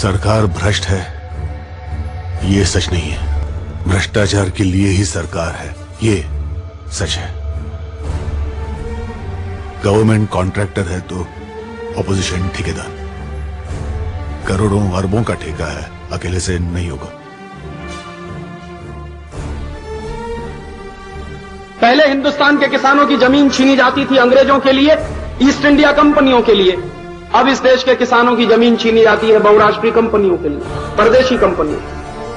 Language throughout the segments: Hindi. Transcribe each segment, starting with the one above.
सरकार भ्रष्ट है ये सच नहीं है, भ्रष्टाचार के लिए ही सरकार है ये सच है। गवर्नमेंट कॉन्ट्रैक्टर है तो ऑपोजिशन ठेकेदार। करोड़ों अरबों का ठेका है, अकेले से नहीं होगा। पहले हिंदुस्तान के किसानों की जमीन छीनी जाती थी अंग्रेजों के लिए, ईस्ट इंडिया कंपनियों के लिए। अब इस देश के किसानों की जमीन छीनी जाती है बहुराष्ट्रीय कंपनियों के लिए, परदेशी कंपनियों,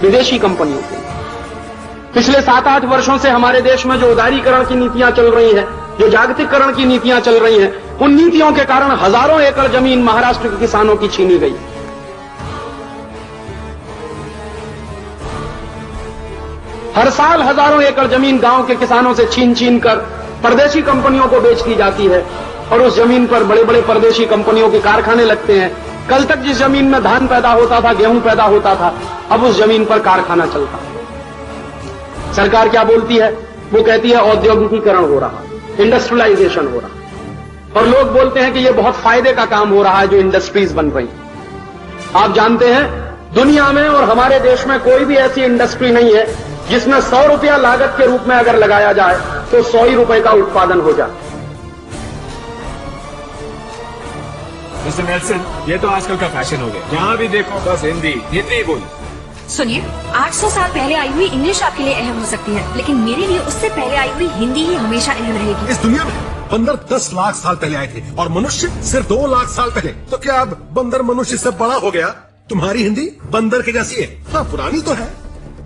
विदेशी कंपनियों के लिए। पिछले 7-8 वर्षों से हमारे देश में जो उदारीकरण की नीतियां चल रही हैं, जो जागतिकरण की नीतियां चल रही हैं, उन नीतियों के कारण हजारों एकड़ जमीन महाराष्ट्र के किसानों की छीनी गई। हर साल हजारों एकड़ जमीन गांव के किसानों से छीन कर परदेशी कंपनियों को बेच दी जाती है और उस जमीन पर बड़े बड़े परदेशी कंपनियों के कारखाने लगते हैं। कल तक जिस जमीन में धान पैदा होता था, गेहूं पैदा होता था, अब उस जमीन पर कारखाना चलता है। सरकार क्या बोलती है? वो कहती है औद्योगिकीकरण हो रहा, इंडस्ट्रियलाइजेशन हो रहा, और लोग बोलते हैं कि ये बहुत फायदे का काम हो रहा है जो इंडस्ट्रीज बन रही। आप जानते हैं दुनिया में और हमारे देश में कोई भी ऐसी इंडस्ट्री नहीं है जिसमें 100 रुपया लागत के रूप में अगर लगाया जाए तो 100 ही रुपए का उत्पादन हो जाए। मिस्टर नेल्सन, ये तो आजकल का फैशन हो गया, जहाँ भी देखो बस हिंदी हिंदी बोलो। सुनिए, 800 साल पहले आई हुई इंग्लिश आपके लिए अहम हो सकती है, लेकिन मेरे लिए उससे पहले आई हुई हिंदी ही हमेशा अहम रहेगी। इस दुनिया में बंदर 10 लाख साल पहले आए थे और मनुष्य सिर्फ 2 लाख साल पहले। तो क्या अब बंदर मनुष्य से बड़ा हो गया? तुम्हारी हिंदी बंदर के जैसी है। हाँ, पुरानी तो है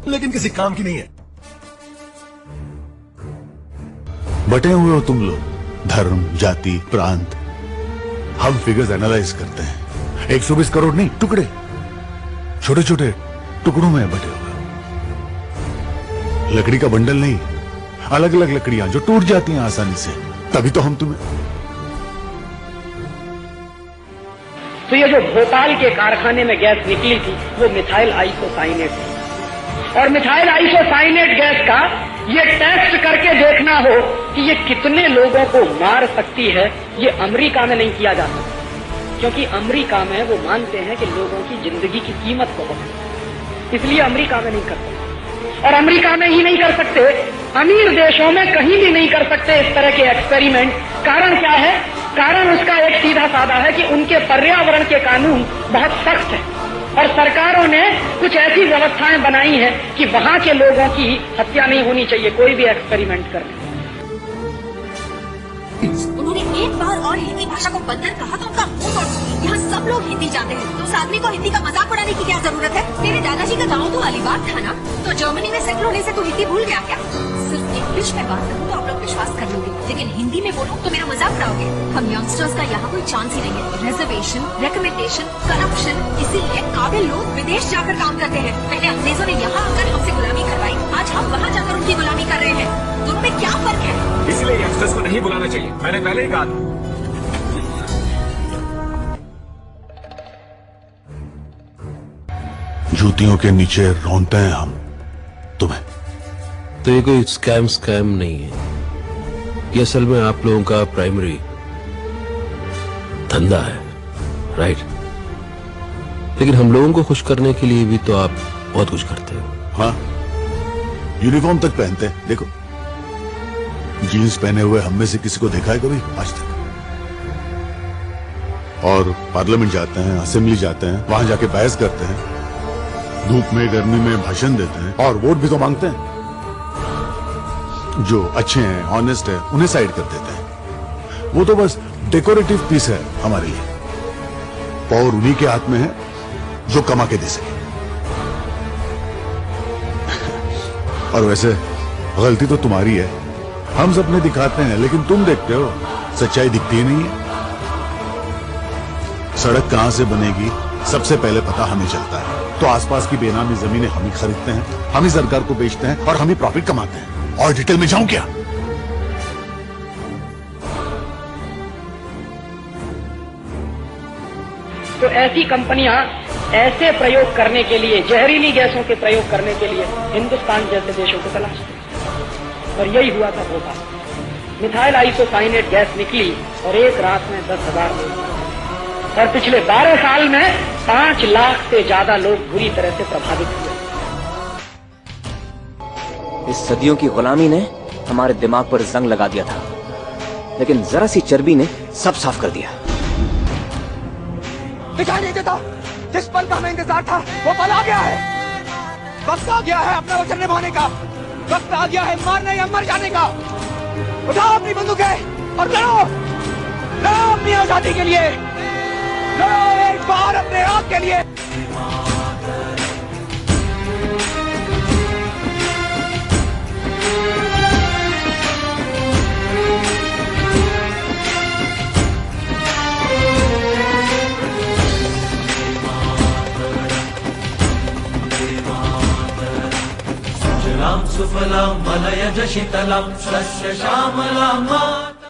लेकिन किसी काम की नहीं है। बटे हुए हो तुम लोग, धर्म, जाति, प्रांत। हम फिगर्स एनालाइज करते हैं। 120 करोड़ नहीं, टुकड़े, छोटे छोटे टुकड़ों में बटे हुए। लकड़ी का बंडल नहीं, अलग अलग लकड़ियां जो टूट जाती हैं आसानी से। तभी तो हम तुम्हें। तो ये जो भोपाल के कारखाने में गैस निकली थी वो मिथाइल आइसोसाइनेट थी, और मिथाइल आइसोसाइनेट गैस का ये टेस्ट करके देखना हो कि ये कितने लोगों को मार सकती है, ये अमेरिका में नहीं किया जा सकता, क्योंकि अमेरिका में वो मानते हैं कि लोगों की जिंदगी की कीमत बहुत है, इसलिए अमेरिका में नहीं कर सकते। और अमेरिका में ही नहीं कर सकते, अमीर देशों में कहीं भी नहीं कर सकते इस तरह के एक्सपेरिमेंट। कारण क्या है? कारण उसका एक सीधा साधा है कि उनके पर्यावरण के कानून बहुत सख्त है और सरकारों ने कुछ ऐसी व्यवस्थाएं बनाई हैं कि वहां के लोगों की हत्या नहीं होनी चाहिए कोई भी एक्सपेरिमेंट करने। उन्होंने एक बार और हिंदी भाषा को बंदर कहा तो उनका मुंह तोड़ दूंगी। यहाँ सब लोग हिंदी जानते हैं, तो उस आदमी को हिंदी का मजाक उड़ाने की क्या जरूरत है? तेरे दादाजी का गाँव तो अलीबाग था ना, तो जर्मनी में सेटल होने से तू हिंदी भूल गया क्या? सिर्फ इंग्लिश में बात करूँ तो आप लोग विश्वास कर लोगे, लेकिन हिंदी में बोलूँ तो मेरा मजाक उड़ाओगे। हम यंगस्टर्स का यहाँ कोई चांस ही नहीं है। रिजर्वेशन, रिकमेंडेशन, करप्शन, इसीलिए काबिल लोग विदेश जाकर काम करते हैं। पहले अंग्रेजों ने यहाँ आकर हमसे गुलामी करवाई, आज हम वहाँ जाकर उनकी गुलामी कर रहे हैं। दोनों में क्या फर्क है? इसलिए यंगस्टर्स को नहीं बुलाना चाहिए, मैंने पहले ही कहा था। जूतियों के नीचे रौंदते हैं हम तुम्हें। तो ये कोई स्कैम नहीं है, ये असल में आप लोगों का प्राइमरी धंधा है, राइट? लेकिन हम लोगों को खुश करने के लिए भी तो आप बहुत कुछ करते हो। हाँ, यूनिफॉर्म तक पहनते हैं। देखो, जीन्स पहने हुए हम में से किसी को देखा है कभी आज तक? और पार्लियामेंट जाते हैं, असेंबली जाते हैं, वहां जाके बहस करते हैं, धूप में गर्मी में भाषण देते हैं और वोट भी तो मांगते हैं। जो अच्छे हैं, ऑनेस्ट है, उन्हें साइड कर देते हैं। वो तो बस डेकोरेटिव पीस है हमारे लिए। पावर उन्हीं के हाथ में है जो कमा के दे सके। और वैसे गलती तो तुम्हारी है। हम सपने दिखाते हैं लेकिन तुम देखते हो, सच्चाई दिखती ही नहीं है। सड़क कहां से बनेगी सबसे पहले पता हमें चलता है, तो आसपास की बेनामी जमीनें हम ही खरीदते हैं, हम ही सरकार को बेचते हैं और हम ही प्रॉफिट कमाते हैं। और डिटेल में जाऊं क्या? तो ऐसी कंपनियां ऐसे प्रयोग करने के लिए, जहरीली गैसों के प्रयोग करने के लिए हिंदुस्तान जैसे देशों को तलाशते हैं। और यही हुआ था भोपाल। मिथाइल आइसोसाइनेट गैस निकली और एक रात में 10,000 लोग। और पिछले 12 साल में 5 लाख से ज्यादा लोग बुरी तरह से प्रभावित हुए। इस सदियों की गुलामी ने हमारे दिमाग पर जंग लगा दिया था, लेकिन जरा सी चर्बी ने सब साफ कर दिया। दिखाई नहीं देता, जिस पल का हमें इंतजार था वो पल आ गया है। वक्त आ गया है अपना वचन निभाने का, वक्त आ गया है मारने या मर जाने का। उठाओ अपनी बंदूकें और लड़ो, लड़ो अपनी आजादी के लिए, लड़ो एक बार अपने हक के लिए। सुफलां मलयज शीतलां शस्य श्यामलां